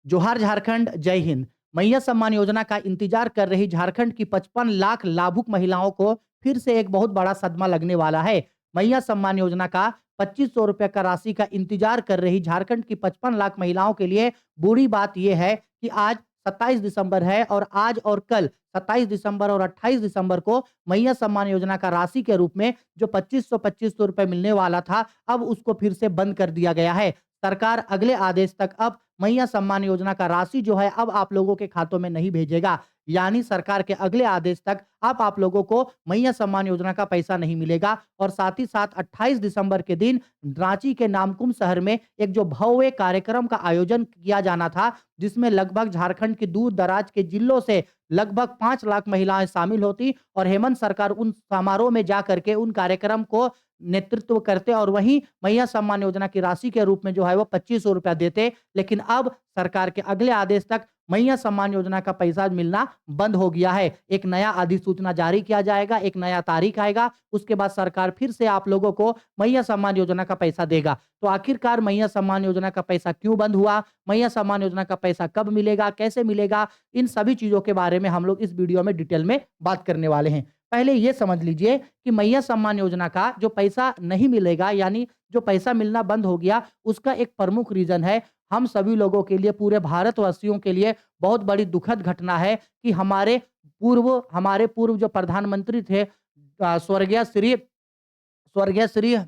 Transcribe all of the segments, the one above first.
जोहार झारखंड, जय हिंद। मैया सम्मान योजना का इंतजार कर रही झारखंड की 55 लाख लाभुक महिलाओं को फिर से एक बहुत बड़ा सदमा लगने वाला है। मैया सम्मान योजना का 2500 रुपए का राशि का इंतजार कर रही झारखंड की 55 लाख महिलाओं के लिए बुरी बात यह है कि आज 27 दिसंबर है और आज और कल 27 दिसंबर और 28 दिसंबर को मैया सम्मान योजना का राशि के रूप में जो 2500 रुपए मिलने वाला था, अब उसको फिर से बंद कर दिया गया है। सरकार अगले आदेश तक अब मैया सम्मान योजना का राशि जो है अब आप लोगों के खातों में नहीं भेजेगा। यानी सरकार के अगले आदेश तक अब आप लोगों को मैया सम्मान योजना का पैसा नहीं मिलेगा और साथ ही साथ 28 दिसंबर के दिन रांची के नामकुम शहर में एक जो भव्य कार्यक्रम का आयोजन किया जाना था, जिसमें लगभग झारखंड के दूर दराज के जिलों से लगभग 5 लाख महिलाएं शामिल होती और हेमंत सरकार उन समारोह में जा करके उन कार्यक्रम को नेतृत्व करते और वहीं मैया सम्मान योजना की राशि के रूप में जो है वो 2500 रुपया देते। लेकिन अब सरकार के अगले आदेश तक मैया सम्मान योजना का पैसा मिलना बंद हो गया है। एक नया अधिसूचना जारी किया जाएगा, एक नया तारीख आएगा, उसके बाद सरकार फिर से आप लोगों को मैया सम्मान योजना का पैसा देगा। तो आखिरकार मैया सम्मान योजना का पैसा क्यों बंद हुआ? मैया सम्मान योजना का पैसा कब मिलेगा? कैसे मिलेगा? इन सभी चीज़ों के बारे में हम लोग इस वीडियो में डिटेल में बात करने वाले हैं। पहले ये समझ लीजिए कि मैया सम्मान योजना का जो पैसा नहीं मिलेगा, यानी जो पैसा मिलना बंद हो गया, उसका एक प्रमुख रीज़न है, हम सभी लोगों के लिए, पूरे भारतवासियों के लिए बहुत बड़ी दुखद घटना है कि हमारे पूर्व जो प्रधानमंत्री थे, स्वर्गीय श्री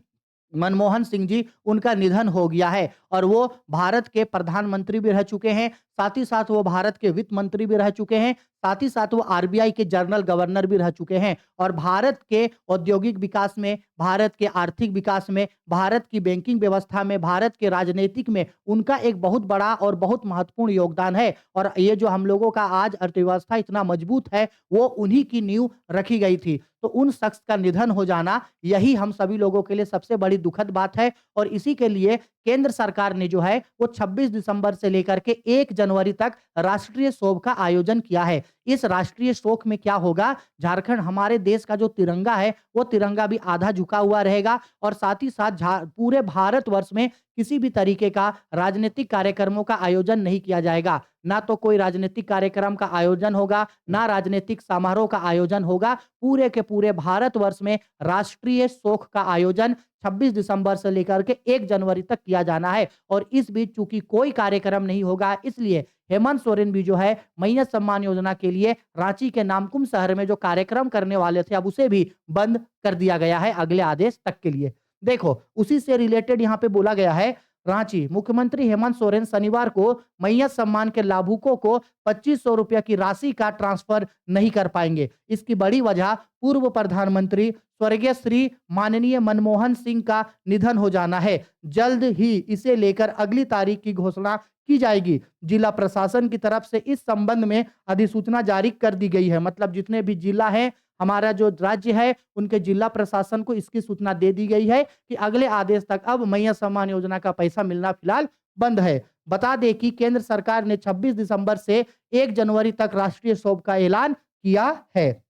मनमोहन सिंह जी, उनका निधन हो गया है और वो भारत के प्रधानमंत्री भी रह चुके हैं, साथ ही साथ वो भारत के वित्त मंत्री भी रह चुके हैं, साथ ही साथ वो आरबीआई के जनरल गवर्नर भी रह चुके हैं और भारत के औद्योगिक विकास में, भारत के आर्थिक विकास में, भारत की बैंकिंग व्यवस्था में, भारत के राजनीतिक में उनका एक बहुत बड़ा और बहुत महत्वपूर्ण योगदान है और ये जो हम लोगों का आज अर्थव्यवस्था इतना मजबूत है, वो उन्हीं की नींव रखी गई थी। तो उन शख्स का निधन हो जाना, यही हम सभी लोगों के लिए सबसे बड़ी दुखद बात है और इसी के लिए केंद्र सरकार ने जो है वो 26 दिसंबर से लेकर के 1 जनवरी तक राष्ट्रीय शोक का आयोजन किया है। इस राष्ट्रीय शोक में क्या होगा, झारखंड, हमारे देश का जो तिरंगा है, वो तिरंगा भी आधा झुका हुआ रहेगा और साथ ही साथ पूरे भारतवर्ष में किसी भी तरीके का राजनीतिक कार्यक्रमों का आयोजन नहीं किया जाएगा। ना तो कोई राजनीतिक कार्यक्रम का आयोजन होगा, ना राजनीतिक समारोह का आयोजन होगा। पूरे के पूरे भारतवर्ष में राष्ट्रीय शोक का आयोजन 26 दिसंबर से लेकर के 1 जनवरी तक किया जाना है और इस बीच चूंकि कोई कार्यक्रम नहीं होगा, इसलिए हेमंत सोरेन भी जो है मैया सम्मान योजना के लिए रांची के नामकुम शहर में जो कार्यक्रम करने वाले थे, अब उसे भी बंद कर दिया गया है अगले आदेश तक के लिए। देखो, उसी से रिलेटेड यहाँ पे बोला गया है, रांची मुख्यमंत्री हेमंत सोरेन शनिवार को मैया सम्मान के लाभुकों को 2500 रुपया की राशि का ट्रांसफर नहीं कर पाएंगे। इसकी बड़ी वजह पूर्व प्रधानमंत्री स्वर्गीय श्री माननीय मनमोहन सिंह का निधन हो जाना है। जल्द ही इसे लेकर अगली तारीख की घोषणा की जाएगी। जिला प्रशासन की तरफ से इस संबंध में अधिसूचना जारी कर दी गई है। मतलब जितने भी जिला हैं, हमारा जो राज्य है, उनके जिला प्रशासन को इसकी सूचना दे दी गई है कि अगले आदेश तक अब मैया सम्मान योजना का पैसा मिलना फिलहाल बंद है। बता दें कि केंद्र सरकार ने 26 दिसंबर से 1 जनवरी तक राष्ट्रीय शोक का ऐलान किया है।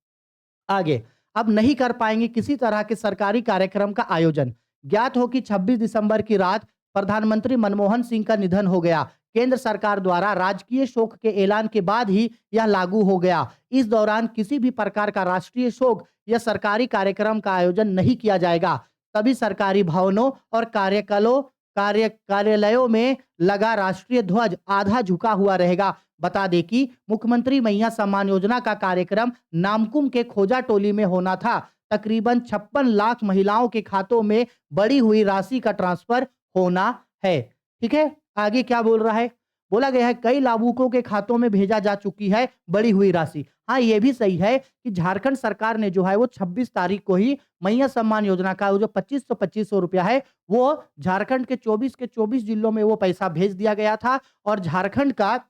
आगे, अब नहीं कर पाएंगे किसी तरह के सरकारी कार्यक्रम का आयोजन। ज्ञात हो कि 26 दिसंबर की रात प्रधानमंत्री मनमोहन सिंह का निधन हो गया। केंद्र सरकार द्वारा राजकीय शोक के ऐलान के बाद ही यह लागू हो गया। इस दौरान किसी भी प्रकार का राष्ट्रीय शोक या सरकारी कार्यक्रम का आयोजन नहीं किया जाएगा। सभी सरकारी भवनों और कार्यालयों में लगा राष्ट्रीय ध्वज आधा झुका हुआ रहेगा। बता दें कि मुख्यमंत्री मैया सम्मान योजना का कार्यक्रम नामकुम के खोजा टोली में होना था। तकरीबन 56 लाख महिलाओं के खातों में बढ़ी हुई राशि का ट्रांसफर होना है। ठीक है, आगे क्या बोल रहा है? बोला गया है कई लाभुकों के खातों में भेजा जा चुकी है बढ़ी हुई राशि। हाँ, ये भी सही है कि झारखंड सरकार ने जो है वो 26 तारीख को ही मैया सम्मान योजना का वो जो 2500 रुपया है, वो झारखंड के 24 जिलों में वो पैसा भेज दिया गया था और झारखंड का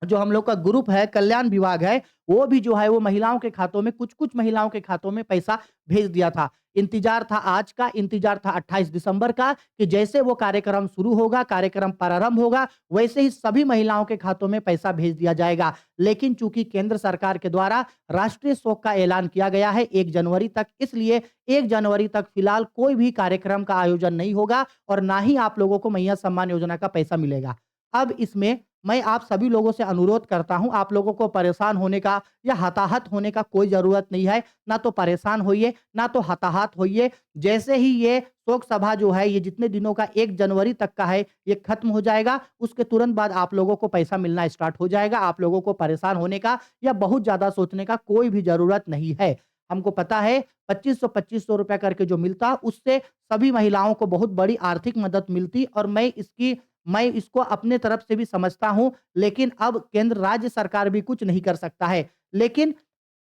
जो हम लोग का ग्रुप है, कल्याण विभाग है, वो भी जो है वो महिलाओं के खातों में, कुछ-कुछ महिलाओं के खातों में पैसा भेज दिया था। इंतजार था आज का, इंतजार था 28 दिसंबर का कि जैसे वो कार्यक्रम शुरू होगा, कार्यक्रम प्रारंभ होगा, वैसे ही सभी महिलाओं के खातों में पैसा भेज दिया जाएगा। लेकिन चूंकि केंद्र सरकार के द्वारा राष्ट्रीय शोक का ऐलान किया गया है 1 जनवरी तक, इसलिए 1 जनवरी तक फिलहाल कोई भी कार्यक्रम का आयोजन नहीं होगा और ना ही आप लोगों को मैया सम्मान योजना का पैसा मिलेगा। अब इसमें मैं आप सभी लोगों से अनुरोध करता हूँ, आप लोगों को परेशान होने का या हताहत होने का कोई ज़रूरत नहीं है। ना तो परेशान होइए, ना तो हताहत होइए। जैसे ही ये शोक सभा जो है, ये जितने दिनों का 1 जनवरी तक का है, ये खत्म हो जाएगा, उसके तुरंत बाद आप लोगों को पैसा मिलना स्टार्ट हो जाएगा। आप लोगों को परेशान होने का या बहुत ज़्यादा सोचने का कोई भी ज़रूरत नहीं है। हमको पता है 2500 रुपए करके जो मिलता, उससे सभी महिलाओं को बहुत बड़ी आर्थिक मदद मिलती और मैं इसको अपने तरफ से भी समझता हूँ, लेकिन अब केंद्र राज्य सरकार भी कुछ नहीं कर सकता है। लेकिन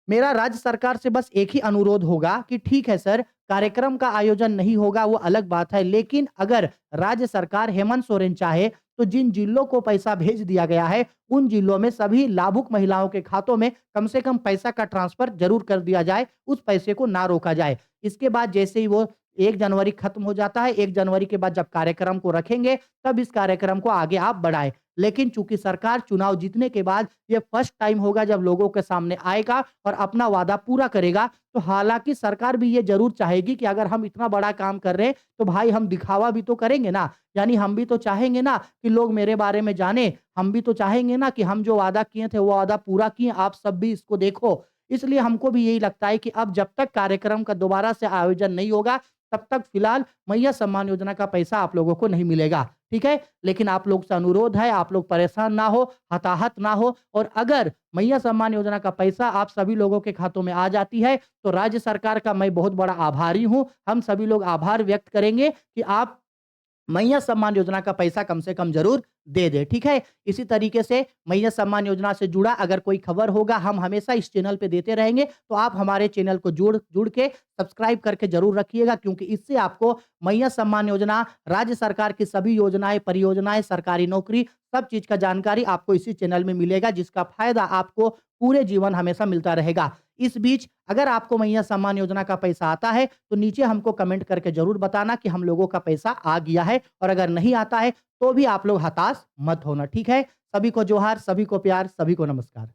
मेरा राज्य सरकार से बस एक ही अनुरोध होगा कि ठीक है सर, कार्यक्रम का आयोजन नहीं होगा वो अलग बात है, लेकिन अगर राज्य सरकार हेमंत सोरेन चाहे, तो जिन जिलों को पैसा भेज दिया गया है, उन जिलों में सभी लाभुक महिलाओं के खातों में कम से कम पैसा का ट्रांसफर ज़रूर कर दिया जाए, उस पैसे को ना रोका जाए। इसके बाद जैसे ही वो 1 जनवरी खत्म हो जाता है, 1 जनवरी के बाद जब कार्यक्रम को रखेंगे, तब इस कार्यक्रम को आगे आप बढ़ाएँ। लेकिन चूँकि सरकार चुनाव जीतने के बाद ये फर्स्ट टाइम होगा जब लोगों के सामने आएगा और अपना वादा पूरा करेगा, तो हालाँकि सरकार भी ये ज़रूर चाहेगी कि अगर हम इतना बड़ा काम कर रहे हैं, तो भाई हम दिखावा भी तो करेंगे ना। यानी हम भी तो चाहेंगे ना कि लोग मेरे बारे में जानें, हम भी तो चाहेंगे ना कि हम जो वादा किए थे, वो वादा पूरा किए, आप सब भी इसको देखो। इसलिए हमको भी यही लगता है कि अब जब तक कार्यक्रम का दोबारा से आयोजन नहीं होगा, तब तक फिलहाल मैया सम्मान योजना का पैसा आप लोगों को नहीं मिलेगा, ठीक है? लेकिन आप लोग से अनुरोध है, आप लोग परेशान ना हो, हताहत ना हो और अगर मैया सम्मान योजना का पैसा आप सभी लोगों के खातों में आ जाती है, तो राज्य सरकार का मैं बहुत बड़ा आभारी हूँ। हम सभी लोग आभार व्यक्त करेंगे कि आप मैया सम्मान योजना का पैसा कम से कम ज़रूर दे दें, ठीक है? इसी तरीके से मैया सम्मान योजना से जुड़ा अगर कोई खबर होगा, हम हमेशा इस चैनल पे देते रहेंगे, तो आप हमारे चैनल को जुड़ जुड़ के सब्सक्राइब करके ज़रूर रखिएगा क्योंकि इससे आपको मैया सम्मान योजना, राज्य सरकार की सभी योजनाएँ, परियोजनाएँ, सरकारी नौकरी, सब चीज़ का जानकारी आपको इसी चैनल में मिलेगा, जिसका फ़ायदा आपको पूरे जीवन हमेशा मिलता रहेगा। इस बीच अगर आपको मैया सम्मान योजना का पैसा आता है, तो नीचे हमको कमेंट करके ज़रूर बताना कि हम लोगों का पैसा आ गया है और अगर नहीं आता है, तो भी आप लोग हताश मत होना, ठीक है? सभी को जोहार, सभी को प्यार, सभी को नमस्कार।